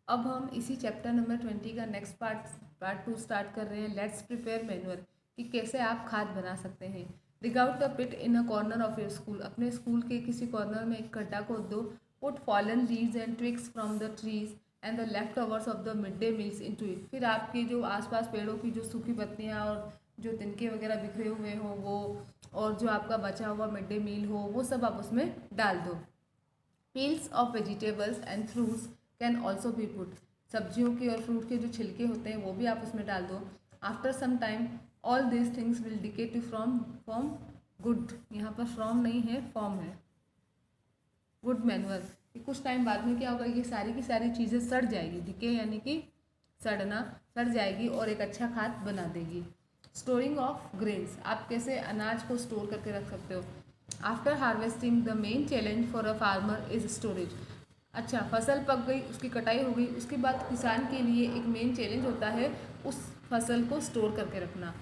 अब हम इसी चैप्टर नंबर 20 का नेक्स्ट पार्ट 2 स्टार्ट कर रहे हैं। लेट्स प्रिपेयर मैनुअल कि कैसे आप खाद बना सकते हैं। Dig out the pit in a corner of your school. अपने स्कूल के किसी कॉर्नर में एक गड्ढा खोद दो। Put fallen leaves and twigs from the trees and the leftovers of the midday meals into it. फिर आपके जो आसपास पेड़ों की जो सूखी पत्तियाँ और जो तिनके वगैरह बिखरे हुए हों वो, और जो आपका बचा हुआ मिड डे मील हो, वो सब आप उसमें डाल दो। Peels of vegetables and fruits can also be put. सब्जियों के और फ्रूट के जो छिलके होते हैं वो भी आप उसमें डाल दो। After some time all this things will decay to form good. यहाँ पर फ्रॉम नहीं है, फॉर्म है, गुड मैनुअल। कुछ टाइम बाद में क्या होगा, ये सारी की सारी चीज़ें सड़ जाएगी। डिके यानी कि सड़ना, सड़ जाएगी और एक अच्छा खाद बना देगी। Storing of grains. आप कैसे अनाज को स्टोर करके रख सकते हो। After harvesting the main challenge for a farmer is storage. अच्छा, फसल पक गई, उसकी कटाई हो गई, उसके बाद किसान के लिए एक मेन चैलेंज होता है उस फसल को स्टोर करके रखना।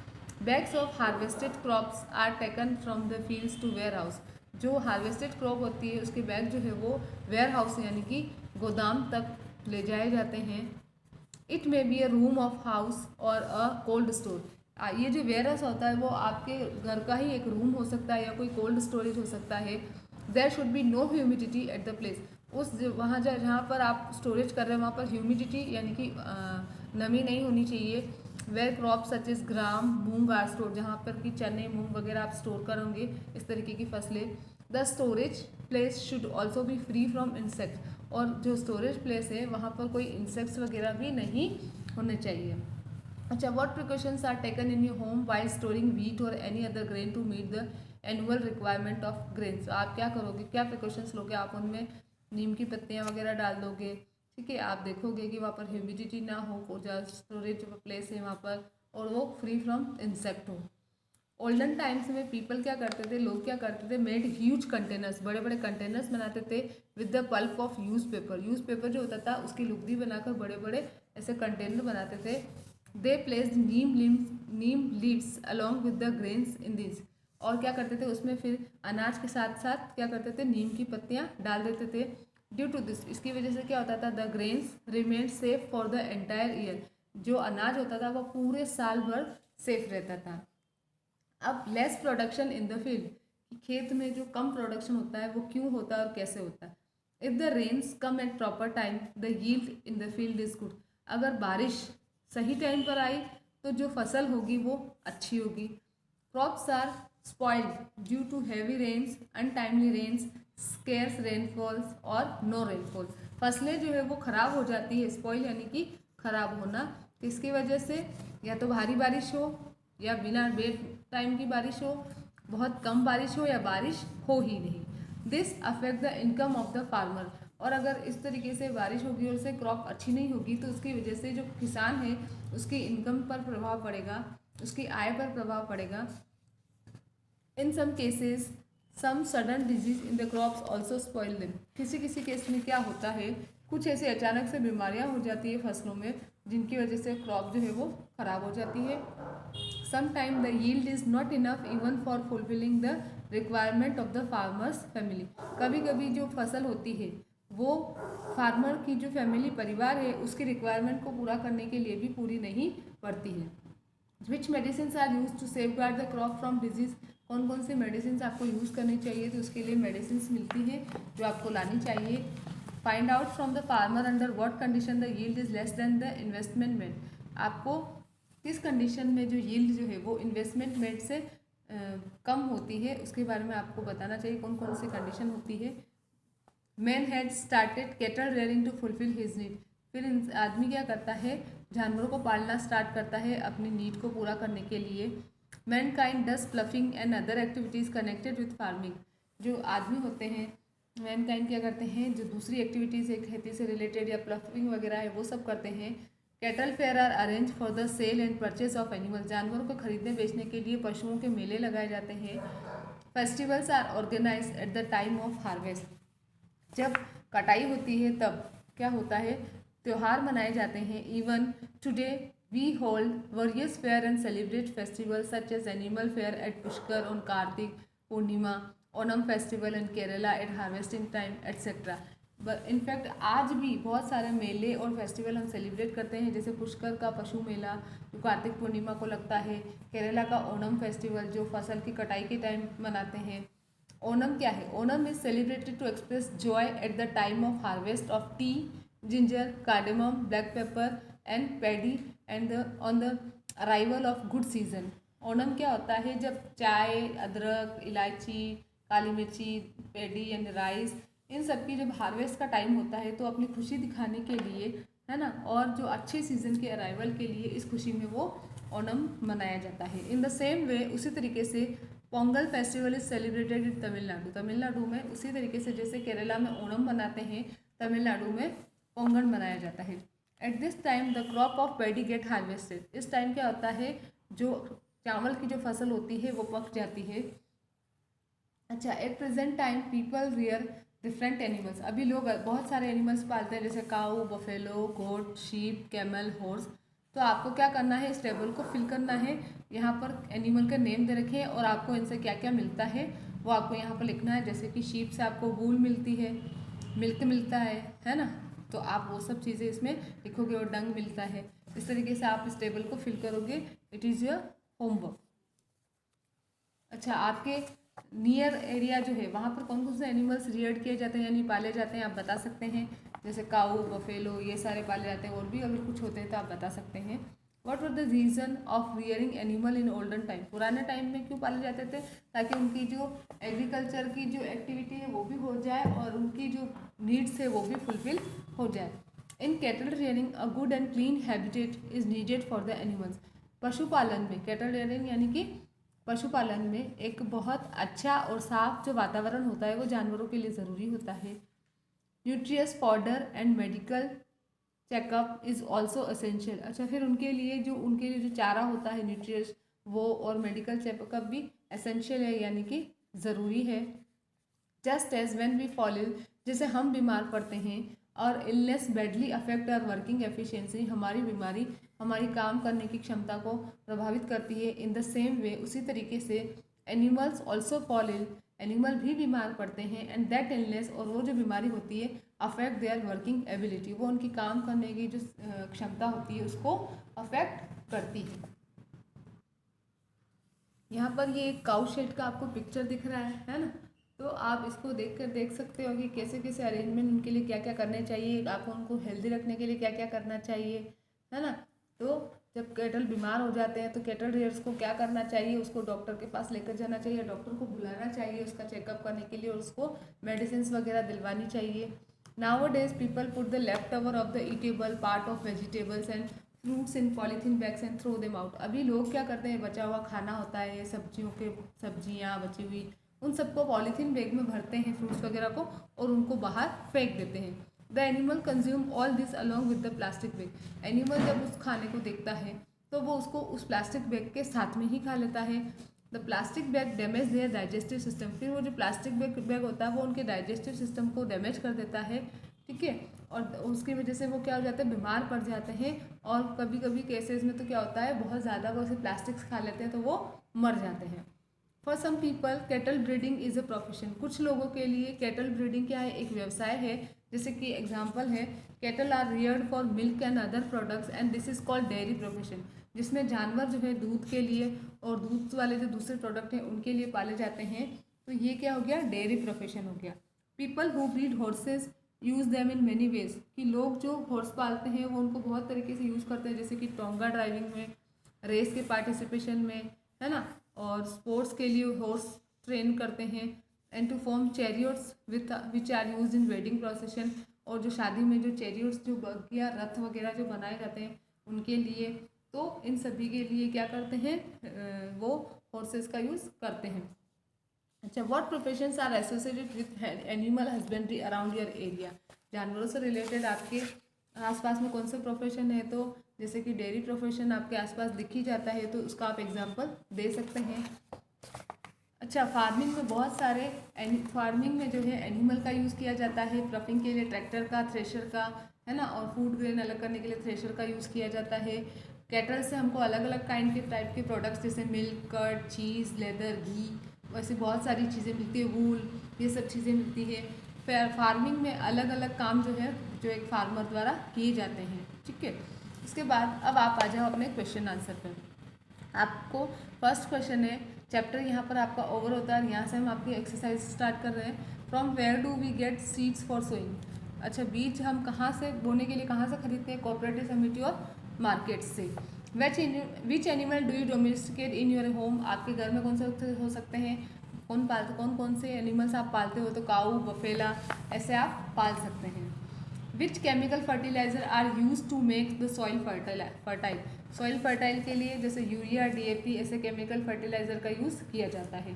Bags of harvested crops are taken from the fields to warehouse. जो हार्वेस्टेड क्रॉप होती है उसके बैग जो है वो वेयर हाउस यानी कि गोदाम तक ले जाए जाते हैं। It may be a room of house और अ कोल्ड स्टोर। ये जो वेयर हाउस होता है वो आपके घर का ही एक रूम हो सकता है या कोई कोल्ड स्टोरेज हो सकता है। There should be no humidity at the place. उस वहाँ जहाँ पर आप स्टोरेज कर रहे हैं वहाँ पर ह्यूमिडिटी यानी कि नमी नहीं होनी चाहिए। Where crop such is gram moong are store. जहाँ पर कि चने मूंग वगैरह आप स्टोर करोगे इस तरीके की फसलें। The storage place should also be free from insect. और जो स्टोरेज प्लेस है वहाँ पर कोई इंसेक्ट्स वगैरह भी नहीं होने चाहिए। अच्छा, what precautions are taken in your home while storing wheat और any other grain to meet the annual requirement of grains. आप क्या करोगे, क्या प्रिकॉशंस लोगे। आप उनमें नीम की पत्तियाँ वगैरह डाल दोगे, ठीक है। आप देखोगे कि वहाँ पर ह्यूमिडिटी ना हो, जहाँ स्टोरेज प्लेस है वहाँ पर, और वो फ्री फ्रॉम इंसेक्ट हो। ओल्डन टाइम्स में पीपल क्या करते थे, लोग क्या करते थे, मेड ह्यूज कंटेनर्स, बड़े बड़े कंटेनर्स बनाते थे with the pulp of use paper. Use paper जो होता था उसकी लुगदी बनाकर बड़े बड़े ऐसे कंटेनर बनाते थे। They placed neem leaves along with the grains in this. और क्या करते थे उसमें फिर अनाज के साथ साथ क्या करते थे, नीम की पत्तियाँ डाल देते थे। ड्यू टू दिस, इसकी वजह से क्या होता था, the grains remain safe for the entire year. जो अनाज होता था वो पूरे साल भर सेफ रहता था। अब less production in the field, खेत में जो कम प्रोडक्शन होता है वो क्यों होता है और कैसे होता है। If the rains come at proper time the yield in the field is good. अगर बारिश सही टाइम पर आई तो जो फसल होगी वो अच्छी होगी। Crops are spoiled due to heavy rains, untimely rains, scarce rainfalls और नो रेनफॉल। फसलें जो है वो खराब हो जाती है, स्पॉइल यानी कि खराब होना, किसकी वजह से, या तो भारी बारिश हो या बिना बेड टाइम की बारिश हो, बहुत कम बारिश हो या बारिश हो ही नहीं। This affect the income of the farmer. और अगर इस तरीके से बारिश होगी और उससे क्रॉप अच्छी नहीं होगी तो उसकी वजह से जो किसान है उसकी इनकम पर प्रभाव पड़ेगा, उसकी आय पर प्रभाव पड़ेगा। In some cases some sudden disease in the crops also spoil them. किसी किसी केस में क्या होता है, कुछ ऐसे अचानक से बीमारियां हो जाती है फसलों में जिनकी वजह से क्रॉप जो है वो खराब हो जाती है। Sometime the yield is not enough even for fulfilling the requirement of the farmer's family। कभी कभी जो फसल होती है वो फार्मर की जो फैमिली परिवार है उसकी रिक्वायरमेंट को पूरा करने के लिए भी पूरी नहीं पड़ती है। Which medicine are use to safeguard the crop from disease. कौन कौन सी मेडिसिन आपको यूज़ करनी चाहिए, तो उसके लिए मेडिसिन मिलती है जो आपको लानी चाहिए। Find out from the farmer under what condition the yield is less than the investment made. आपको किस कंडीशन में जो यील्ड जो है वो इन्वेस्टमेंट मेड से कम होती है उसके बारे में आपको बताना चाहिए, कौन कौन सी कंडीशन होती है। Man had started cattle rearing to fulfil his need. फिर आदमी क्या करता है, जानवरों को पालना स्टार्ट करता है अपनी नीड को पूरा करने के लिए। Man kind does ploughing and other activities connected with farming. जो आदमी होते हैं, मैन काइंड क्या करते हैं, जो दूसरी एक्टिविटीज़ है खेती से रिलेटेड या प्लफिंग वगैरह है वो सब करते हैं। Cattle fair are arrange for the sale and purchase of animal. जानवरों को खरीदने बेचने के लिए पशुओं के मेले लगाए जाते हैं। Festivals are organise at the time of harvest. जब कटाई होती है तब क्या होता है, त्यौहार मनाए जाते हैं। Even today we hold various fair and celebrate festival such as animal fair at Pushkar on Kartik Purnima, Onam festival in Kerala at harvesting time etcetera. In fact आज भी बहुत सारे मेले और फेस्टिवल हम सेलिब्रेट करते हैं, जैसे पुष्कर का पशु मेला जो कार्तिक पूर्णिमा को लगता है, केरला का ओणम फेस्टिवल जो फसल की कटाई के टाइम मनाते हैं। ओणम क्या है? Onam is celebrated to express joy at the time of harvest of tea, ginger, cardamom, black pepper and paddy and on the arrival of good season. Onam क्या होता है? जब चाय, अदरक, इलायची, काली मिर्ची, पैडी एंड राइस, इन सब की जब हार्वेस्ट का टाइम होता है तो अपनी खुशी दिखाने के लिए, है ना, और जो अच्छे सीजन के अराइवल के लिए इस खुशी में वो ओणम मनाया जाता है। इन द सेम वे, उसी तरीके से Pongal festival is celebrated in Tamil Nadu. Tamil Nadu में उसी तरीके से जैसे केरला में ओणम मनाते हैं, तमिलनाडु में पोंगल मनाया जाता है। At this time the crop of paddy get harvested. इस टाइम क्या होता है? जो चावल की जो फसल होती है वो पक जाती है। अच्छा, at present time people rear different animals. अभी लोग बहुत सारे एनिमल्स पालते हैं, जैसे काऊ, बफेलो, गोट, शीप, कैमल, हॉर्स। तो आपको क्या करना है? इस टेबल को फिल करना है। यहाँ पर एनिमल का नेम दे रखे हैं और आपको इनसे क्या क्या मिलता है वो आपको यहाँ पर लिखना है। जैसे कि शीप से आपको वूल मिलती है, मिल्क मिलता है ना, तो आप वो सब चीज़ें इसमें लिखोगे, और डंग मिलता है। इस तरीके से आप इस टेबल को फिल करोगे। It is your homework. अच्छा, आपके नियर एरिया जो है वहाँ पर कौन कौन से एनिमल्स रियर्ड किए जाते हैं यानी पाले जाते हैं, आप बता सकते हैं। जैसे काऊ, बफेलो, ये सारे पाले जाते हैं, और भी अगर कुछ होते हैं तो आप बता सकते हैं। What were the reason of rearing animal in olden time? पुराने टाइम में क्यों पाले जाते थे? ताकि उनकी जो एग्रीकल्चर की जो एक्टिविटी है वो भी हो जाए और उनकी जो नीड्स है वो भी फुलफिल हो जाए। In cattle rearing a good and clean habitat is needed for the animals. पशुपालन में, कैटल रियरिंग यानी कि पशुपालन में एक बहुत अच्छा और साफ जो वातावरण होता है वो जानवरों के लिए ज़रूरी होता है। Nutritious fodder and medical checkup is also essential. अच्छा, फिर उनके लिए जो चारा होता है न्यूट्रियस, वो और मेडिकल चेकअप भी एसेंशियल है यानी कि ज़रूरी है। Just as when we fall ill, जैसे हम बीमार पड़ते हैं, और illness badly affect our working efficiency, हमारी बीमारी हमारी काम करने की क्षमता को प्रभावित करती है। इन द सेम वे, उसी तरीके से animals also fall ill, animal भी बीमार पड़ते हैं। एंड दैट इलनेस, और वो जो बीमारी होती है, अफेक्ट देयर वर्किंग एबिलिटी, वो उनकी काम करने की जो क्षमता होती है उसको अफेक्ट करती है। यहाँ पर ये एक काउ शेड का आपको पिक्चर दिख रहा है ना, तो आप इसको देखकर देख सकते हो कि कैसे कैसे अरेंजमेंट उनके लिए क्या क्या करने चाहिए, आपको उनको हेल्दी रखने के लिए क्या क्या करना चाहिए, है ना। तो जब कैटल बीमार हो जाते हैं तो कैटल रियर्स को क्या करना चाहिए? उसको डॉक्टर के पास लेकर जाना चाहिए, डॉक्टर को बुलाना चाहिए उसका चेकअप करने के लिए, और उसको मेडिसिन वगैरह दिलवानी चाहिए। Nowadays people put the leftover of the eatable part of vegetables and fruits in polythene bags and throw them out। अभी लोग क्या करते हैं? बचा हुआ खाना होता है, सब्जियां बची हुई, उन सबको पॉलीथीन बैग में भरते हैं, फ्रूट्स वगैरह को, और उनको बाहर फेंक देते हैं। The animal consume all this along with the plastic bag. Animal जब उस खाने को देखता है तो वो उसको उस प्लास्टिक बैग के साथ में ही खा लेता है। The plastic bag damage their digestive system. फिर वो जो प्लास्टिक बैग होता है वो उनके डाइजेस्टिव सिस्टम को डैमेज कर देता है, ठीक है, और उसकी वजह से वो क्या हो जाता है? बीमार पड़ जाते हैं। और कभी कभी केसेस में तो क्या होता है, बहुत ज़्यादा वो ऐसे प्लास्टिक्स खा लेते हैं तो वो मर जाते हैं। For some people cattle breeding is a profession. कुछ लोगों के लिए कैटल ब्रीडिंग क्या है? एक व्यवसाय है। जैसे कि एग्जाम्पल है, cattle are reared for milk and other products and this is called dairy profession, जिसमें जानवर जो है दूध के लिए और दूध वाले जो दूसरे प्रोडक्ट हैं उनके लिए पाले जाते हैं। तो ये क्या हो गया? डेयरी प्रोफेशन हो गया। People who breed horse's use them in many ways, कि लोग जो हॉर्स पालते हैं वो उनको बहुत तरीके से यूज़ करते हैं, जैसे कि टोंगा ड्राइविंग में, रेस के पार्टिसिपेशन में, है ना, और स्पोर्ट्स के लिए हॉर्स ट्रेन करते हैं। And to form chariots which are use in wedding procession, और जो शादी में जो चैरियट्स, जो बग्गियाँ, रथ वगैरह जो बनाए जाते हैं उनके लिए, तो इन सभी के लिए क्या करते हैं? वो हॉर्सेस का यूज़ करते हैं। अच्छा, what professions are associated with animal husbandry around your area. जानवरों से रिलेटेड आपके आसपास में कौन सा प्रोफेशन है? तो जैसे कि डेयरी प्रोफेशन आपके आसपास दिख ही जाता है, तो उसका आप एग्जांपल दे सकते हैं। अच्छा, फार्मिंग में बहुत सारे फार्मिंग में जो है एनिमल का यूज़ किया जाता है। क्रॉपिंग के लिए ट्रैक्टर का, थ्रेशर का, है ना, और फूड ग्रेन अलग करने के लिए थ्रेशर का यूज़ किया जाता है। कैटल से हमको अलग अलग काइंड के टाइप के प्रोडक्ट्स जैसे मिल्क, कर्ड, चीज़, लेदर, घी, वैसे बहुत सारी चीज़ें मिलती है, वूल, ये सब चीज़ें मिलती है। फार्मिंग में अलग अलग काम जो है जो एक फार्मर द्वारा किए जाते हैं। ठीक है, इसके बाद अब आप आ जाओ अपने क्वेश्चन आंसर पर। आपको फर्स्ट क्वेश्चन है, चैप्टर यहाँ पर आपका ओवर होता है, यहाँ से हम आपकी एक्सरसाइज स्टार्ट कर रहे हैं। From where do we get seeds for sowing. अच्छा, बीज हम कहाँ से बोने के लिए कहाँ से खरीदते हैं? कोऑपरेटिव समिति और मार्केट से। Which animal do you domesticate in your home. आपके घर में कौन से हो सकते हैं, कौन से एनिमल्स आप पालते हो? तो काऊ, बफेला, ऐसे आप पाल सकते हैं। Which chemical fertiliser are use to make the soil fertile. Soil fertile के लिए जैसे यूरिया, DAP ऐसे केमिकल फर्टिलाइजर का यूज़ किया जाता है।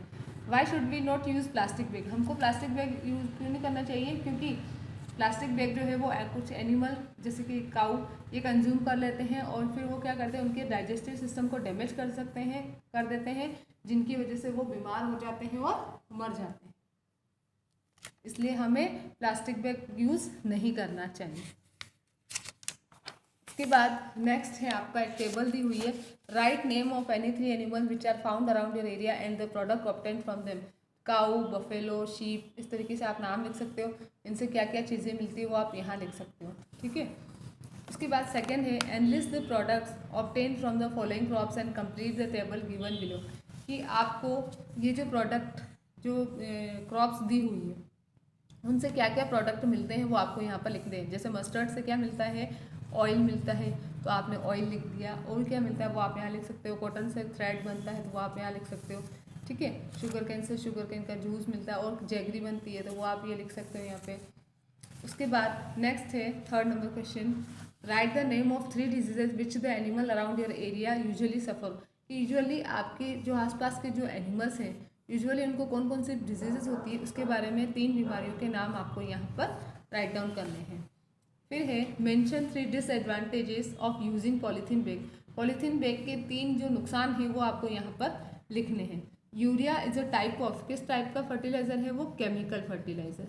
Why should we not use plastic bag. हमको प्लास्टिक बैग यूज़ क्यों नहीं करना चाहिए? क्योंकि प्लास्टिक बैग जो है वो कुछ एनिमल जैसे कि काऊ ये कंज्यूम कर लेते हैं और फिर वो क्या करते हैं, उनके डाइजेस्टिव सिस्टम को डैमेज कर देते हैं, जिनकी वजह से वो बीमार हो जाते हैं और मर जाते हैं। इसलिए हमें प्लास्टिक बैग यूज़ नहीं करना चाहिए। इसके बाद नेक्स्ट है आपका एक टेबल दी हुई है, write name of any 3 animal which are found around your area and the product obtain from them. Cow, buffalo, sheep, इस तरीके से आप नाम लिख सकते हो। इनसे क्या क्या चीज़ें मिलती है वो आप यहाँ लिख सकते हो। ठीक है, उसके बाद सेकंड है, analyst the products obtain from the following crops and complete the table given below. कि आपको ये जो प्रोडक्ट जो क्रॉप्स दी हुई है उनसे क्या क्या प्रोडक्ट मिलते हैं वो आपको यहाँ पर लिख दें। जैसे मस्टर्ड से क्या मिलता है? ऑयल मिलता है, तो आपने ऑयल लिख दिया। और क्या मिलता है वो आप यहाँ लिख सकते हो। कॉटन से थ्रेड बनता है तो वो आप यहाँ लिख सकते हो। ठीक है, sugar can say sugar cane का जूस मिलता है और जैगरी बनती है तो वो आप ये लिख सकते हो यहाँ पे। उसके बाद नेक्स्ट है third number question, right the name of 3 diseases which the animal around your area usually suffer. Usually आपके जो आसपास के जो एनिमल्स हैं यूजुअली उनको कौन कौन सी डिजीजेज होती है उसके बारे में 3 बीमारियों के नाम आपको यहाँ पर राइट डाउन करने हैं। फिर है mention 3 disadvantages of using polythene bag. Polythene bag के 3 जो नुकसान हैं वो आपको यहाँ पर लिखने हैं। Urea is a type of, किस टाइप का फर्टिलाइजर है वो? Chemical fertiliser,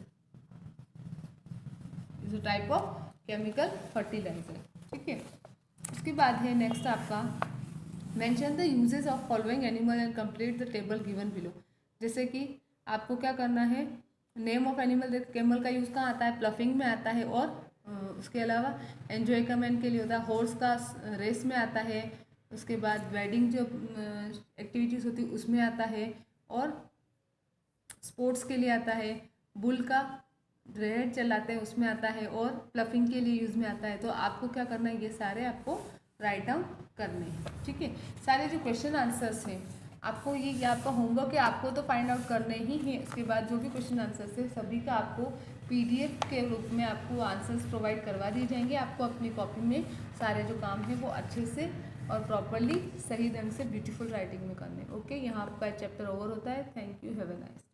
is a type of chemical fertiliser. ठीक है, उसके बाद है नेक्स्ट आपका mention the uses of following animal and complete the table given below. जैसे कि आपको क्या करना है, नेम ऑफ एनिमल, कैमल का यूज़ कहाँ आता है? प्लफिंग में आता है। और उसके अलावा एन्जॉयमेंट के लिए होता है, हॉर्स का रेस में आता है। उसके बाद वेडिंग जो एक्टिविटीज़ होती है उसमें आता है और स्पोर्ट्स के लिए आता है। बुल का रेड चलाते हैं उसमें आता है और प्लफिंग के लिए यूज़ में आता है। तो आपको क्या करना है, ये सारे आपको राइट डाउन करने हैं। ठीक है, सारे जो क्वेश्चन आंसर्स हैं आपको ये आपका होमवर्क है, आपको तो फाइंड आउट करने ही हैं। इसके बाद जो भी क्वेश्चन आंसर्स है सभी का आपको PDF के रूप में आपको आंसर्स प्रोवाइड करवा दिए जाएंगे। आपको अपनी कॉपी में सारे जो काम है वो अच्छे से और प्रॉपरली सही ढंग से ब्यूटीफुल राइटिंग में करने। ओके, यहाँ आपका चैप्टर ओवर होता है। Thank you, have a nice.